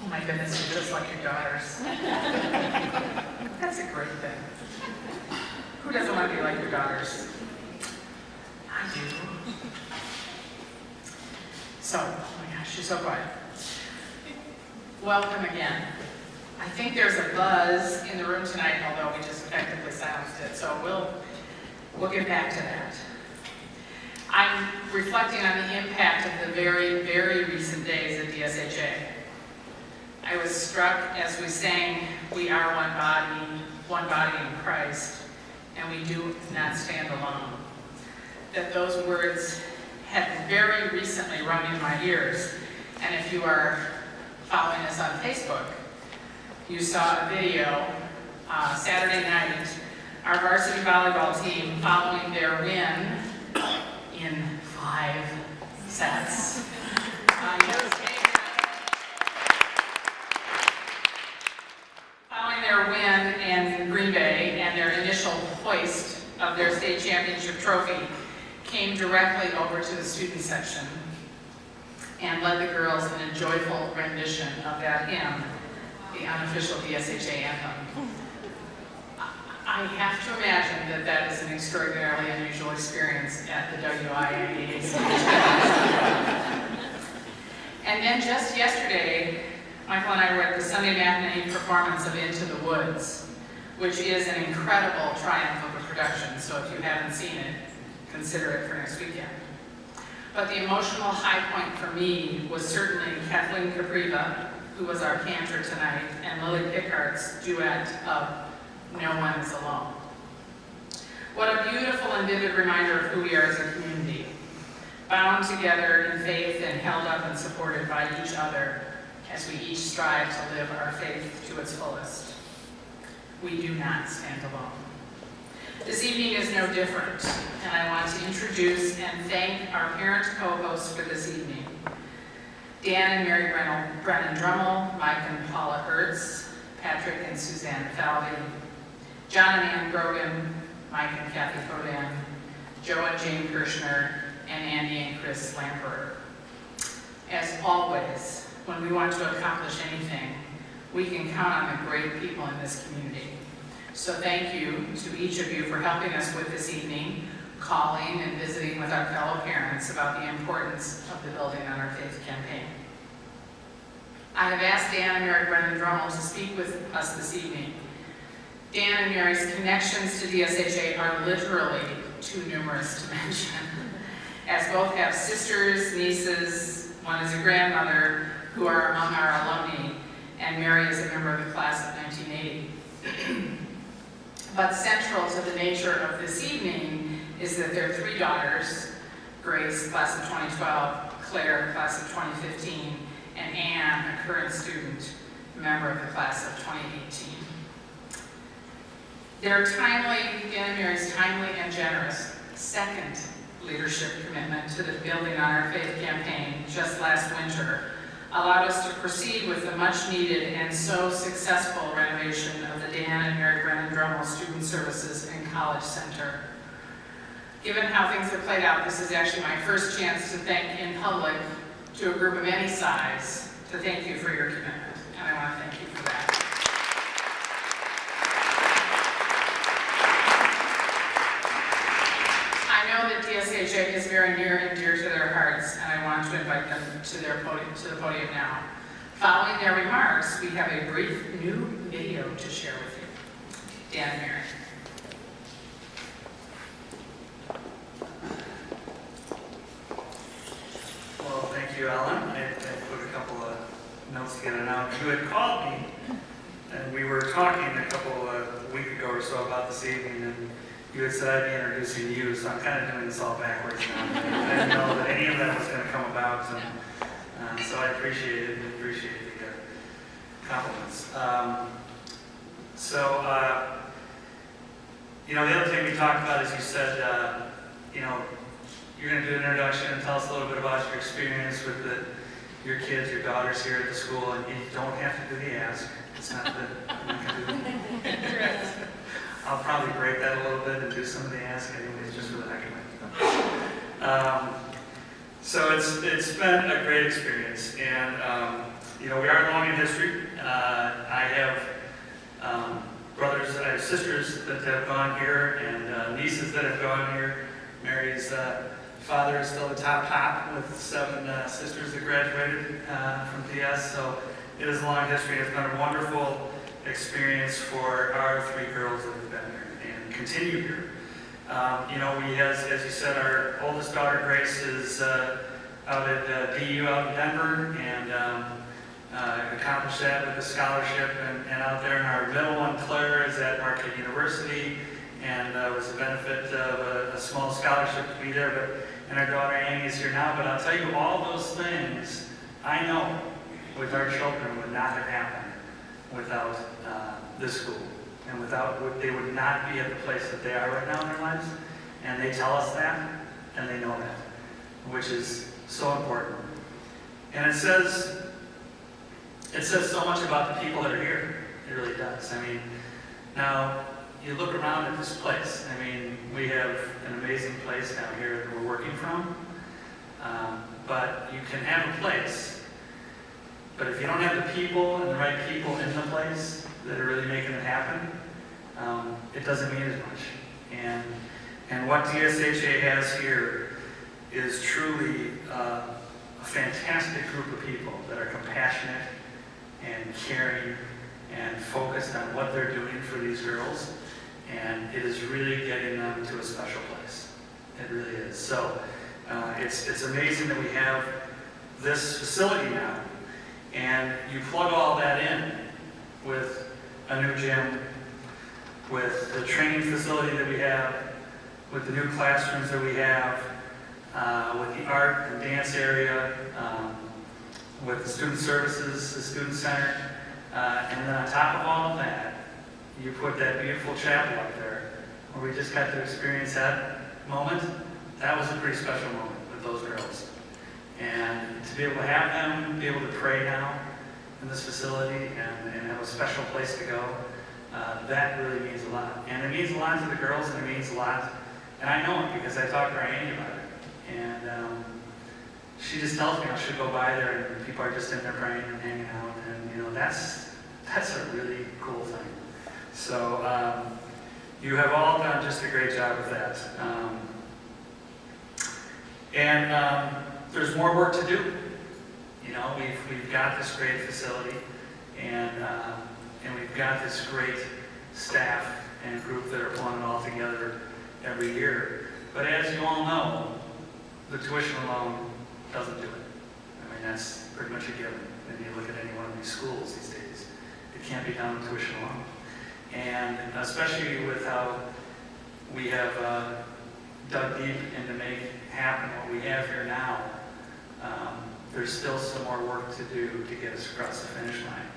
Oh my goodness, you're just like your daughters. That's a great thing. Who doesn't want to be like your daughters? I do. So, oh my gosh, you're so quiet. Welcome again. I think there's a buzz in the room tonight, although we just effectively silenced it, so we'll get back to that. I'm reflecting on the impact of the very, very recent days at DSHA. I was struck as we sang, "We are one body in Christ, and we do not stand alone," that those words had very recently rung in my ears. And if you are following us on Facebook, you saw a video Saturday night, our varsity volleyball team following their win in 5 sets. Following their win in Green Bay and their initial hoist of their state championship trophy, came directly over to the student section and led the girls in a joyful rendition of that hymn, the unofficial DSHA anthem. I have to imagine that that is an extraordinarily unusual experience at the WIAA. And then just yesterday, Michael and I were at the Sunday matinee performance of Into the Woods, which is an incredible triumph of a production, so if you haven't seen it, consider it for next weekend. But the emotional high point for me was certainly Kathleen Capriva, who was our cantor tonight, and Lily Pickhart's duet of "No One Is Alone." What a beautiful and vivid reminder of who we are as a community, bound together in faith and held up and supported by each other as we each strive to live our faith to its fullest. We do not stand alone. This evening is no different, and I want to introduce and thank our parent co-hosts for this evening. Dan and Mary Brennan Drummel, Mike and Paula Hertz, Patrick and Suzanne Falvey, John and Ann Grogan, Mike and Kathy Fodan, Joe and Jane Kirshner, and Andy and Chris Lampert. As always, when we want to accomplish anything, we can count on the great people in this community. So thank you to each of you for helping us with this evening, calling and visiting with our fellow parents about the importance of the Building on Our Faith campaign. I have asked Dan and Mary Brennan Drummel to speak with us this evening. Dan and Mary's connections to DSHA are literally too numerous to mention, as both have sisters, nieces, one is a grandmother, who are among our alumni, and Mary is a member of the class of 1980. But central to the nature of this evening is that their 3 daughters, Grace, class of 2012, Claire, class of 2015, and Anne, a current student, member of the class of 2018. Their Dan and Mary's timely and generous second leadership commitment to the Building on Our Faith campaign just last winter allowed us to proceed with the much-needed and so successful renovation of the Dan and Mary Brennan Drummel Student Services and College Center. Given how things have played out, this is actually my first chance to thank in public to a group of any size to thank you for your commitment, and I want to thank you for that. I know that DSHA is very near and dear to their hearts, and I want to invite them to the podium now. Following their remarks, we have a brief new video to share with you. Dan and Mary. Well, thank you, Alan. I put a couple of notes together now. You had called me, and we were talking a week ago or so about this evening, and you had said I'd be introducing you, so I'm kind of doing this all backwards now. I didn't know that any of that was going to come about, and so I appreciate it and appreciate the compliments. The other thing we talked about is you said, you're going to do an introduction and tell us a little bit about your experience with your kids, your daughters here at the school, and you don't have to do the ask. It's not that you can do it. I'll probably break that a little bit and do some of the ask anyways, just for the heck of it. So it's been a great experience, and we are long in history. I have brothers, I have sisters that have gone here, and nieces that have gone here. Mary's father is still the top cop with 7 sisters that graduated from PS, so it is a long history. It's been a wonderful experience for our 3 girls that have been here and continue here. You know, we have, as you said, our oldest daughter, Grace, is out at DU out in Denver, and accomplished that with a scholarship, and out there. And our middle one, Claire, is at Marquette University, and was a benefit of a small scholarship to be there. But and our daughter Annie is here now. But I'll tell you, all those things I know with our children would not have happened without this school, and they would not be at the place that they are right now in their lives. And they tell us that, and they know that, which is so important. And it says so much about the people that are here. It really does. I mean, now you look around at this place. I mean, we have an amazing place down here that we're working from. But you can have a place, but if you don't have the people and the right people in the place that are really making it happen, it doesn't mean as much. And what DSHA has here is truly a fantastic group of people that are compassionate and caring and focused on what they're doing for these girls, and it is really getting them to a special place. It really is. So it's amazing that we have this facility now, and you plug all that in with a new gym, with the training facility that we have, with the new classrooms that we have, with the art and dance area, with the student services, the student center, and then on top of all of that, you put that beautiful chapel up there, where we just got to experience that moment. That was a pretty special moment with those girls. And to be able to have them, be able to pray now in this facility, and have a special place to go, that really means a lot. And it means a lot to the girls, and it means a lot, and I know it because I talked to our Annie about it. And she just tells me I should go by there, and people are just in there praying and hanging out, and you know, that's a really cool thing. So you have all done just a great job with that. And there's more work to do. You know, we've got this great facility, and we've got this great staff and group that are pulling it all together every year. But as you all know, the tuition alone doesn't do it. I mean, that's pretty much a given. When you look at any one of these schools these days, it can't be done with tuition alone. And especially with how we have dug deep into make happen what we have here now, there's still some more work to do to get us across the finish line.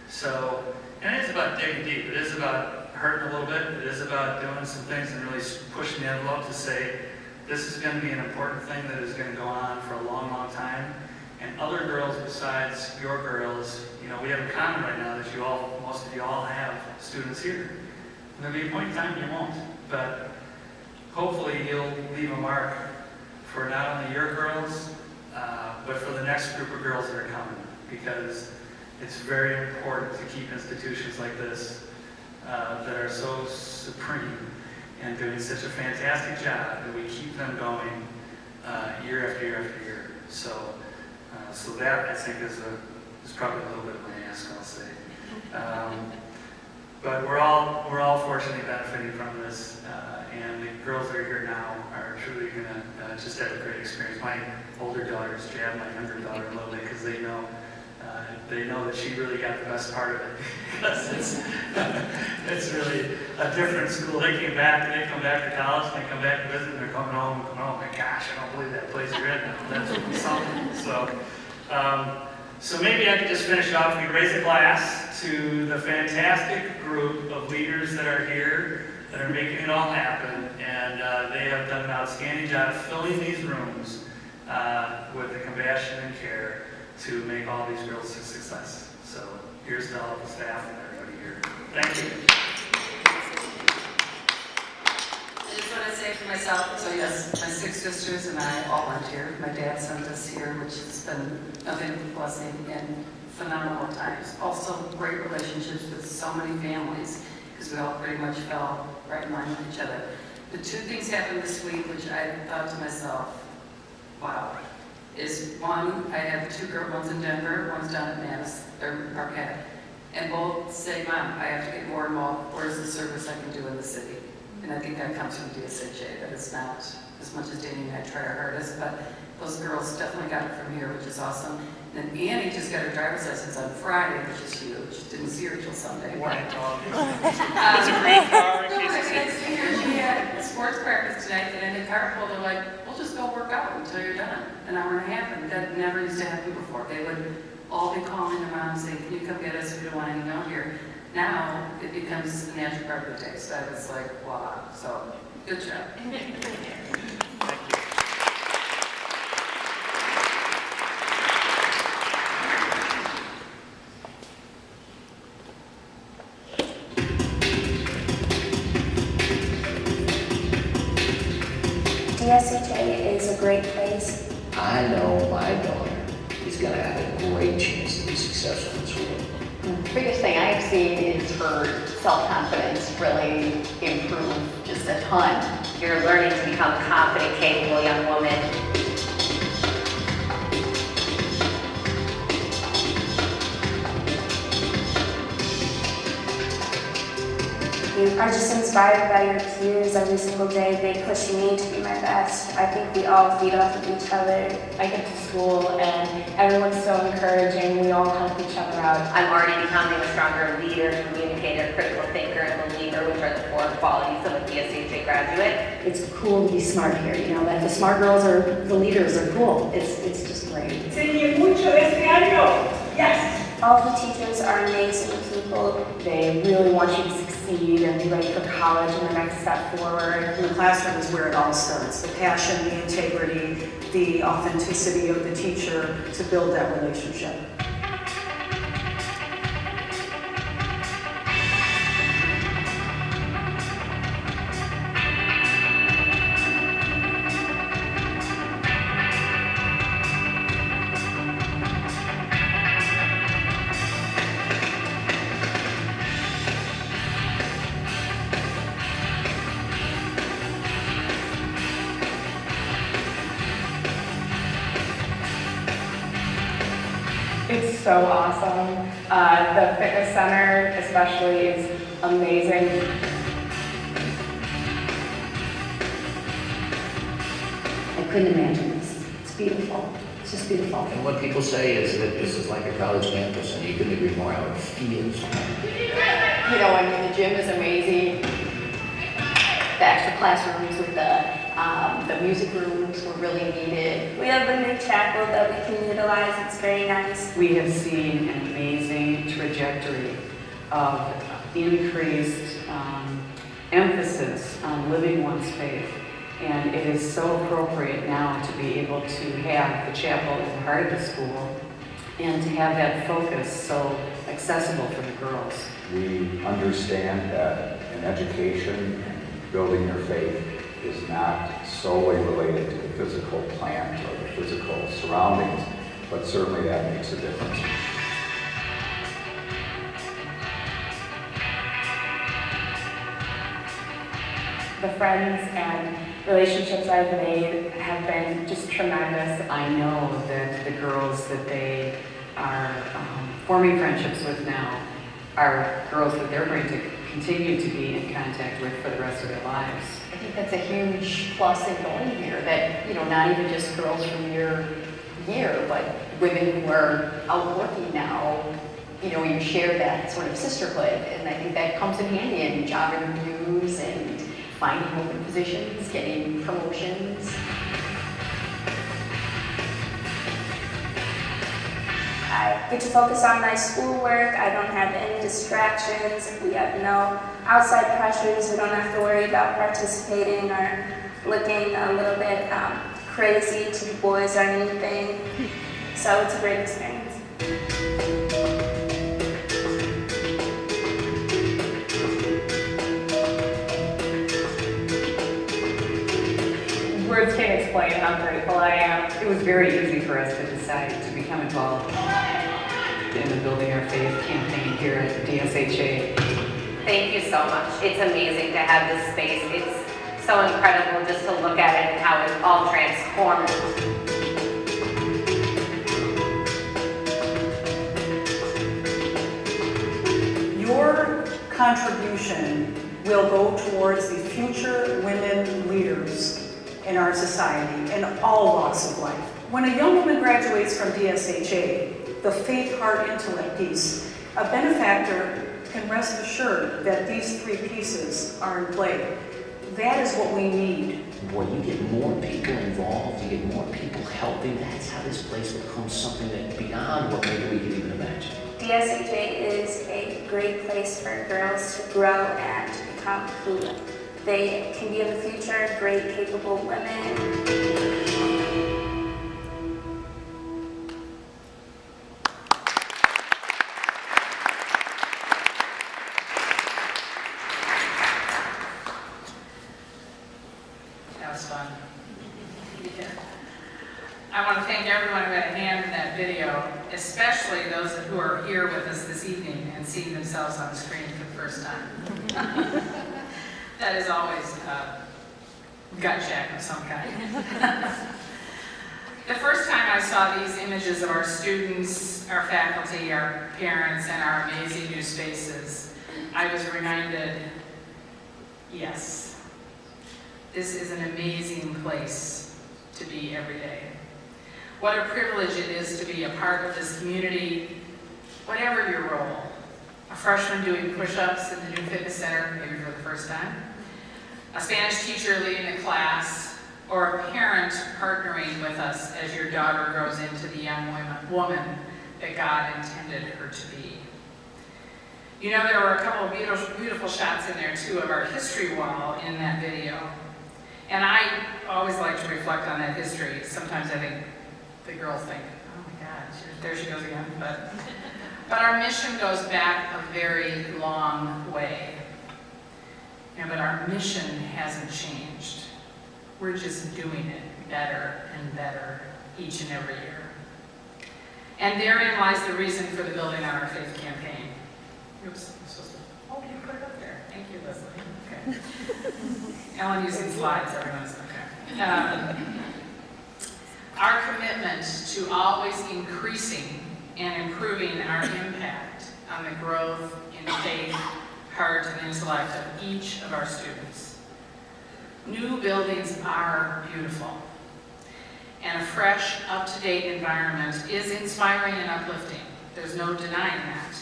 So, and it's about digging deep. It is about hurting a little bit. It is about doing some things and really pushing the envelope to say, this is going to be an important thing that is going to go on for a long, long time. And other girls besides your girls, you know, we have in common right now that most of you all have students here. And there'll be a point in time you won't, but hopefully you'll leave a mark for not only your girls, but for the next group of girls that are coming, because it's very important to keep institutions like this that are so supreme and doing such a fantastic job that we keep them going year after year after year. So that, I think, is probably a little bit of my ask, I'll say. But we're all fortunately benefiting from this, and the girls that are here now are truly going to just have a great experience. My older daughters jab my younger daughter a little bit because they know that she really got the best part of it, because it's really a different school. They come back to college, and they come back to visit, and they're coming home, oh my gosh, I don't believe that place you're in now. That's something. So maybe I could just finish off. We raise a glass to the fantastic group of leaders that are here, that are making it all happen, and they have done an outstanding job filling these rooms with the compassion and care to make all these girls a success. So here's to all the staff and everybody here. Thank you. I just want to say for myself, so yes, my 6 sisters and I all went here. My dad sent us here, which has been a big blessing, and phenomenal times. Also great relationships with so many families, because we all pretty much fell right in line with each other. The two things happened this week, which I thought to myself, wow, is one, I have two girls, one's in Denver, one's down at Marquette, and both say, Mom, I have to get more involved. Where's the service I can do in the city? And I think that comes from DSHA, that it's not as much as Danny and I try our hardest, but those girls definitely got it from here, which is awesome. And then Annie just got her driver's license on Friday, which is huge. Didn't see her till Sunday. Morning to all of you. It's a green car in No, case I you see didn't see her. She had sports practice tonight, and in the car pulled her like, we'll just go work out until you're done. An hour and a half, and that never used to happen before. They would all be calling their mom saying, can you come get us? We don't want to hang out here. Now, it becomes a natural part of the day. So I was like, wow. So, good job. Thank you. DSHA is a great place. I know my daughter is going to have a great chance to be successful in school. The biggest thing I've seen is her self-confidence really improve just a ton. You're learning to become a confident, capable young woman. You are just inspired by your peers every single day. They push me to be my best. I think we all feed off of each other. I get to school and everyone's so encouraging. We all help each other out. I'm already becoming a stronger leader, communicator, critical thinker, and believer, which are the four qualities of a DSHA graduate. It's cool to be smart here, you know, that the smart girls are the leaders are cool. It's just great. Enseñe mucho este año. Yes. All the teachers are amazing people. They really want you to succeed and be ready for college and the next step forward. And the classroom is where it all starts. The passion, the integrity, the authenticity of the teacher to build that relationship. It's so awesome. The fitness center especially is amazing. I couldn't imagine this. It's beautiful. It's just beautiful. And what people say is that this is like a college campus, and you couldn't agree more. How it feels. You know, I mean, the gym is amazing. The extra classrooms with the music rooms were really needed. We have a new chapel that we can utilize. It's very nice. We have seen an amazing trajectory of increased emphasis on living one's faith. And it is so appropriate now to be able to have the chapel in the heart of the school and to have that focus so accessible for the girls. We understand that an education and building your faith is not solely related to the physical plant or the physical surroundings, but certainly that makes a difference. The friends and relationships I've made have been just tremendous. I know that the girls that they are forming friendships with now are girls that they're going to continue to be in contact with for the rest of their lives. I think that's a huge plus in going here, that, you know, not even just girls from your year, but women who are out working now, you know, you share that sort of sisterhood, and I think that comes in handy in job interviews and finding open positions, getting promotions. I get to focus on my schoolwork. I don't have any distractions. We have no outside pressures. We don't have to worry about participating or looking a little bit crazy to the boys or anything. So it's a great experience. Words can't explain how grateful I am. It was very easy for us to decide to become involved. The in the Building Our Faith campaign here at DSHA. Thank you so much. It's amazing to have this space. It's so incredible just to look at it and how it's all transformed. Your contribution will go towards the future women leaders in our society in all walks of life. When a young woman graduates from DSHA, the faith, heart, intellect piece, a benefactor can rest assured that these three pieces are in play. That is what we need. Boy, you get more people involved, you get more people helping. That's how this place becomes something that beyond what maybe we could even imagine. DSHA is a great place for girls to grow and to become who they can be in the future, great, capable women. That was fun. Yeah. I want to thank everyone who had a hand in that video, especially those who are here with us this evening and seeing themselves on the screen for the first time. That is always a gut check of some kind. The first time I saw these images of our students, our faculty, our parents, and our amazing new spaces, I was reminded, yes, this is an amazing place to be every day. What a privilege it is to be a part of this community, whatever your role. A freshman doing push-ups in the new fitness center, maybe for the first time. A Spanish teacher leading a class, or a parent partnering with us as your daughter grows into the young woman that God intended her to be. You know, there were a couple of beautiful shots in there too of our history wall in that video. And I always like to reflect on that history. Sometimes I think the girls think, oh my God, there she goes again. But our mission goes back a very long way. But our mission hasn't changed. We're just doing it better and better each and every year. And therein lies the reason for the Building on Our Faith campaign. Oops, I'm supposed to, oh, you put it up there. Thank you, Leslie. Okay. Ellen using slides, everyone's okay. Our commitment to always increasing and improving our impact on the growth in faith, heart, and intellect of each of our students. New buildings are beautiful, and a fresh, up-to-date environment is inspiring and uplifting. There's no denying that.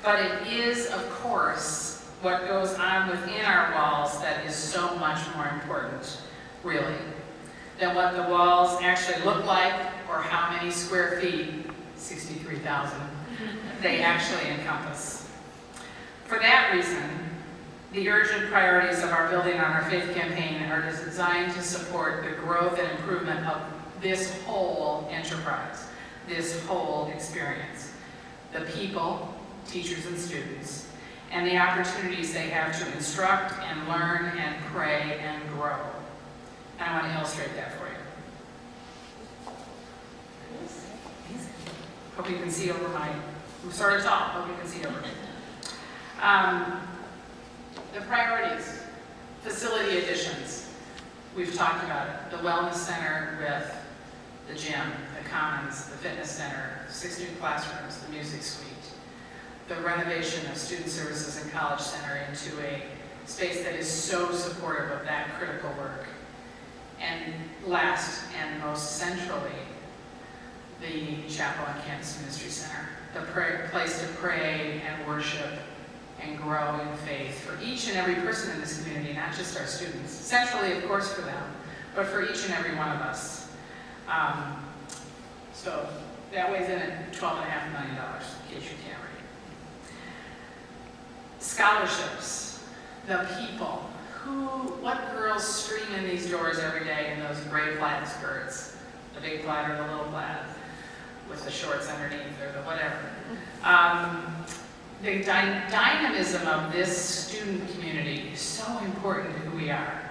But it is, of course, what goes on within our walls that is so much more important, really, than what the walls actually look like or how many square feet, 63,000, they actually encompass. For that reason, the urgent priorities of our Building on Our Faith campaign are designed to support the growth and improvement of this whole enterprise, this whole experience. The people, teachers and students, and the opportunities they have to instruct and learn and pray and grow. And I want to illustrate that for you. Hope you can see over my, I'm sort of tall, hope you can see over me. The priorities, facility additions, we've talked about it. The wellness center with the gym, the commons, the fitness center, 6 new classrooms, the music suite, the renovation of student services and college center into a space that is so supportive of that critical work. And last and most centrally, the chapel and campus ministry center, the place to pray and worship and grow in faith for each and every person in this community, not just our students. Centrally, of course, for them, but for each and every one of us. So that weighs in at $12.5 million, in case you can't read. Scholarships, the people. What girls stream in these doors every day in those gray plaid skirts? The big plaid or the little plaid with the shorts underneath or the whatever. The dynamism of this student community is so important to who we are.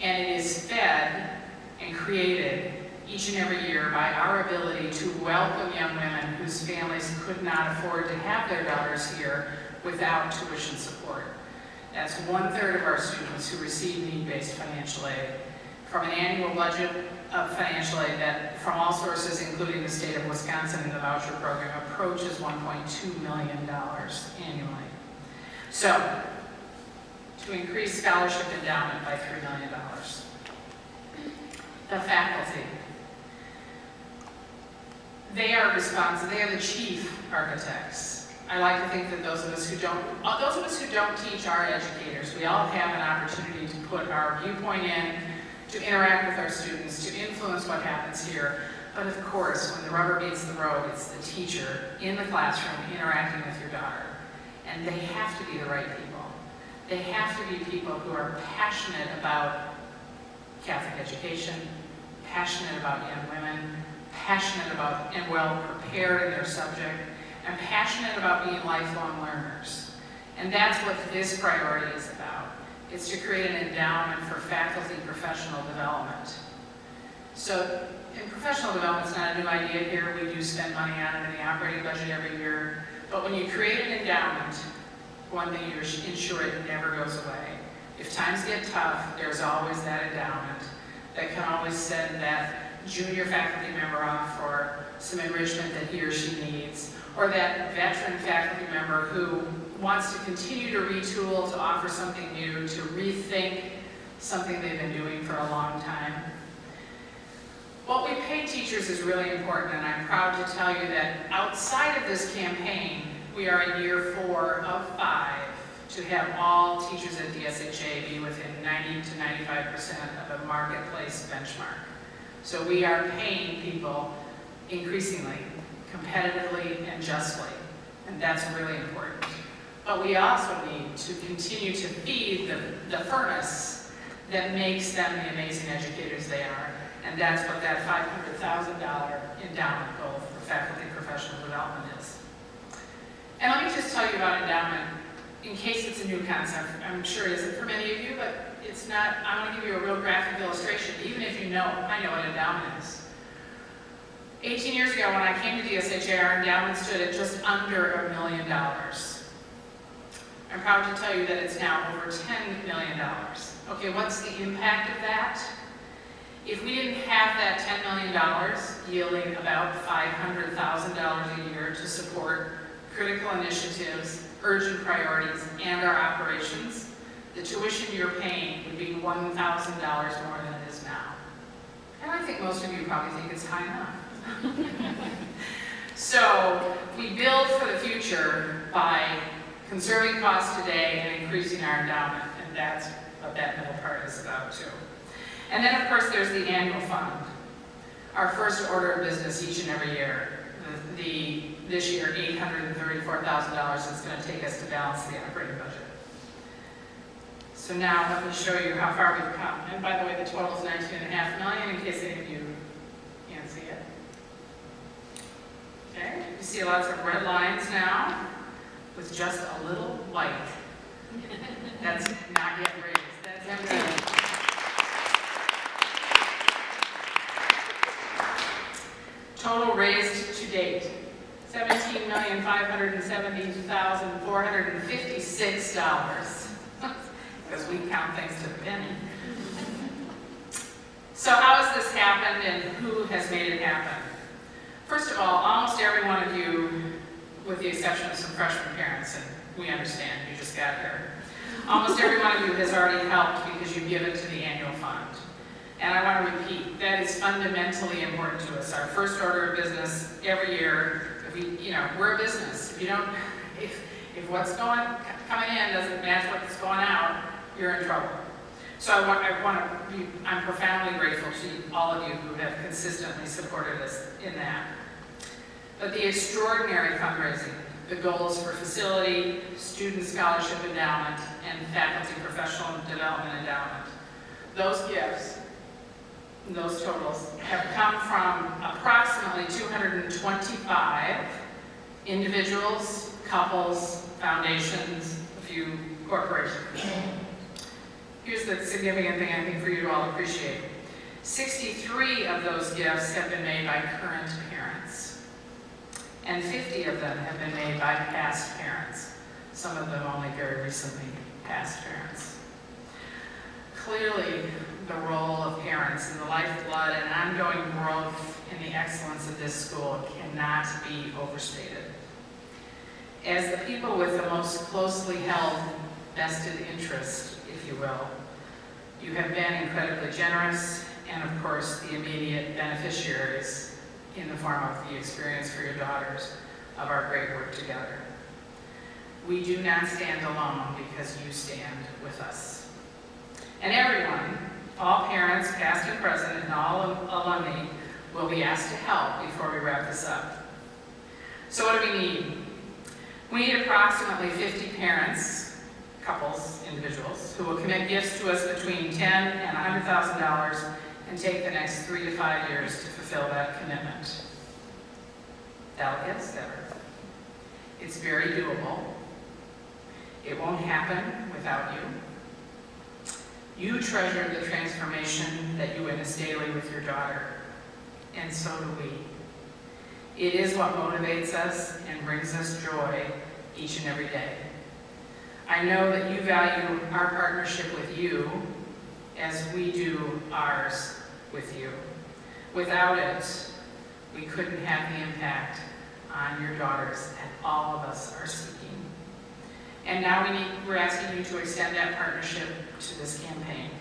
And it is fed and created each and every year by our ability to welcome young women whose families could not afford to have their daughters here without tuition support. That's 1/3 of our students who receive need-based financial aid from an annual budget of financial aid that, from all sources, including the state of Wisconsin and the voucher program, approaches $1.2 million annually. So, to increase scholarship endowment by $3 million. The faculty. They are responsible, they are the chief architects. I like to think that those of us who don't teach are educators. We all have an opportunity to put our viewpoint in, to interact with our students, to influence what happens here. But of course, when the rubber meets the road, it's the teacher in the classroom interacting with your daughter. And they have to be the right people. They have to be people who are passionate about Catholic education, passionate about young women, passionate about and well prepared in their subject, and passionate about being lifelong learners. And that's what this priority is about. It's to create an endowment for faculty professional development. So, and professional development is not a new idea here. We do spend money on it in the operating budget every year. But when you create an endowment, one thing you ensure it never goes away. If times get tough, there's always that endowment that can always send that junior faculty member off for some enrichment that he or she needs, or that veteran faculty member who wants to continue to retool, to offer something new, to rethink something they've been doing for a long time. What we pay teachers is really important, and I'm proud to tell you that outside of this campaign, we are in year 4 of 5 to have all teachers at DSHA be within 90 to 95% of a marketplace benchmark. So we are paying people increasingly, competitively, and justly, and that's really important. But we also need to continue to feed the furnace that makes them the amazing educators they are, and that's what that $500,000 endowment goal for faculty professional development is. And let me just tell you about endowment, in case it's a new concept. I'm sure it isn't for many of you, but it's not. I want to give you a real graphic illustration, even if you know, I know what endowment is. 18 years ago, when I came to DSHA, our endowment stood at just under $1 million. I'm proud to tell you that it's now over $10 million. Okay, what's the impact of that? If we didn't have that $10 million yielding about $500,000 a year to support critical initiatives, urgent priorities, and our operations, the tuition you're paying would be $1,000 more than it is now. And I think most of you probably think it's high enough. So we build for the future by conserving costs today and increasing our endowment, and that's what that middle part is about too. And then of course there's the annual fund, our first order of business each and every year. This year, $834,000 is going to take us to balance the operating budget. So now let me show you how far we've come. And by the way, the total is $19.5 million in case any of you can't see it. Okay, you see lots of red lines now with just a little white. That's not yet raised, that's empty. Total raised to date, $17,570,456, because we count things to the penny. So how has this happened and who has made it happen? First of all, almost every one of you, with the exception of some freshman parents, and we understand, you just got here, almost every one of you has already helped because you give it to the annual fund. And I want to repeat, that is fundamentally important to us. Our first order of business every year, we're a business. If what's coming in doesn't match what's going out, you're in trouble. So I'm profoundly grateful to all of you who have consistently supported us in that. But the extraordinary fundraising, the goals for facility, student scholarship endowment, and faculty professional development endowment, those gifts, those totals have come from approximately 225 individuals, couples, foundations, a few corporations. Here's the significant thing I think for you to all appreciate. 63 of those gifts have been made by current parents, and 50 of them have been made by past parents, some of them only very recently past parents. Clearly, the role of parents in the lifeblood and ongoing growth in the excellence of this school cannot be overstated. As the people with the most closely held vested interest, if you will, you have been incredibly generous and, of course, the immediate beneficiaries in the form of the experience for your daughters of our great work together. We do not stand alone because you stand with us. And everyone, all parents, past and present, and all alumni, will be asked to help before we wrap this up. So what do we need? We need approximately 50 parents, couples, individuals, who will commit gifts to us between $10,000 and $100,000 and take the next 3 to 5 years to fulfill that commitment. That'll get us there. It's very doable. It won't happen without you. You treasure the transformation that you witness daily with your daughter, and so do we. It is what motivates us and brings us joy each and every day. I know that you value our partnership with you as we do ours with you. Without it, we couldn't have the impact on your daughters that all of us are seeking. And now we're asking you to extend that partnership to this campaign.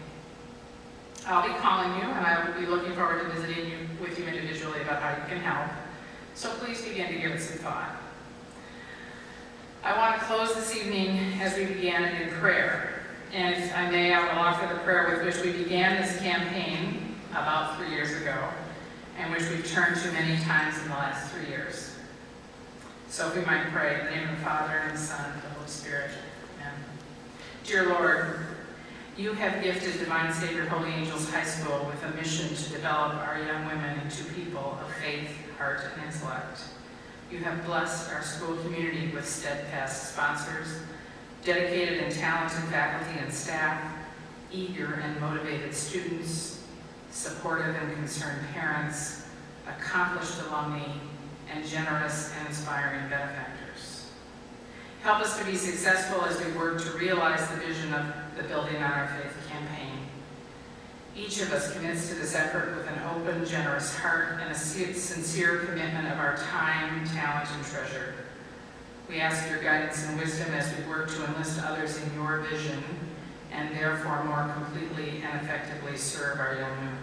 I'll be calling you, and I will be looking forward to visiting with you individually about how you can help. So please begin to give it some thought. I want to close this evening as we began it in prayer. And if I may, I will offer the prayer with which we began this campaign about 3 years ago, and which we've turned to many times in the last 3 years. So if we might pray in the name of the Father, and the Son, and the Holy Spirit. Amen. Dear Lord, you have gifted Divine Savior Holy Angels High School with a mission to develop our young women into people of faith, heart, and intellect. You have blessed our school community with steadfast sponsors, dedicated and talented faculty and staff, eager and motivated students, supportive and concerned parents, accomplished alumni, and generous and inspiring benefactors. Help us to be successful as we work to realize the vision of the Building on Our Faith campaign. Each of us commits to this effort with an open, generous heart and a sincere commitment of our time, talent, and treasure. We ask your guidance and wisdom as we work to enlist others in your vision and therefore more completely and effectively serve our young women.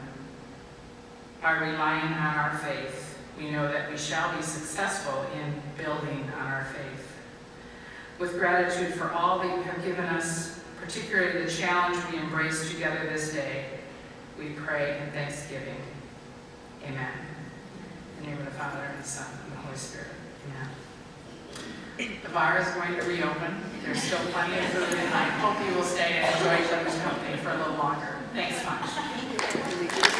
By relying on our faith, we know that we shall be successful in building on our faith. With gratitude for all that you have given us, particularly the challenge we embrace together this day, we pray in thanksgiving. Amen. In the name of the Father, and the Son, and the Holy Spirit. Amen. The bar is going to reopen. There's still plenty of food, and I hope you will stay and enjoy each other's company for a little longer. Thanks much.